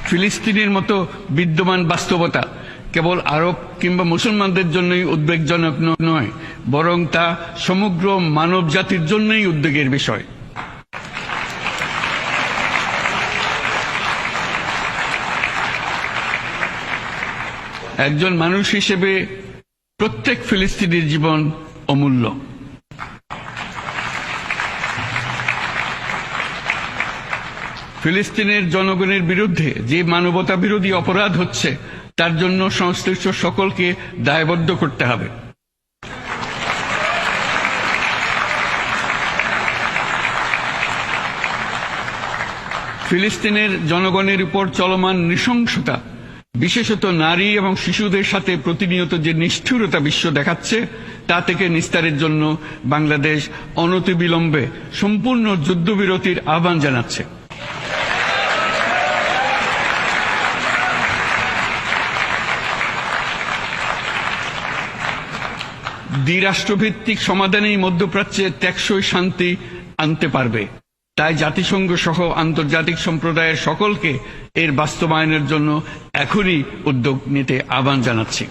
ফিলিস্তিনের মতো বিদ্যমান বাস্তবতা কেবল আরব কিংবা মুসলমানদের জন্যই উদ্বেগজনক নয়, বরং তা সমগ্র মানব জাতির জন্যই উদ্বেগের বিষয়। একজন মানুষ হিসেবে প্রত্যেক ফিলিস্তিনির জীবন অমূল্য। ফিলিস্তিনের জনগণের বিরুদ্ধে যে মানবতা বিরোধী অপরাধ হচ্ছে তার জন্য সংশ্লিষ্ট সকলকে দায়বদ্ধ করতে হবে। ফিলিস্তিনের জনগণের উপর চলমান নৃশংসতা, বিশেষত নারী এবং শিশুদের সাথে প্রতিনিয়ত যে নিষ্ঠুরতা বিশ্ব দেখাচ্ছে, তা থেকে নিস্তারের জন্য বাংলাদেশ অনতিবিলম্বে সম্পূর্ণ যুদ্ধবিরতির আহ্বান জানাচ্ছে। দ্বিরাষ্ট্রভিত্তিক সমাধানেই মধ্যপ্রাচ্যে টেকসই শান্তি আনতে পারবে। তাই জাতিসংঘ সহ আন্তর্জাতিক সম্প্রদায়ের সকলকে এর বাস্তবায়নের জন্য এখনই উদ্যোগ নিতে আহ্বান জানাচ্ছি।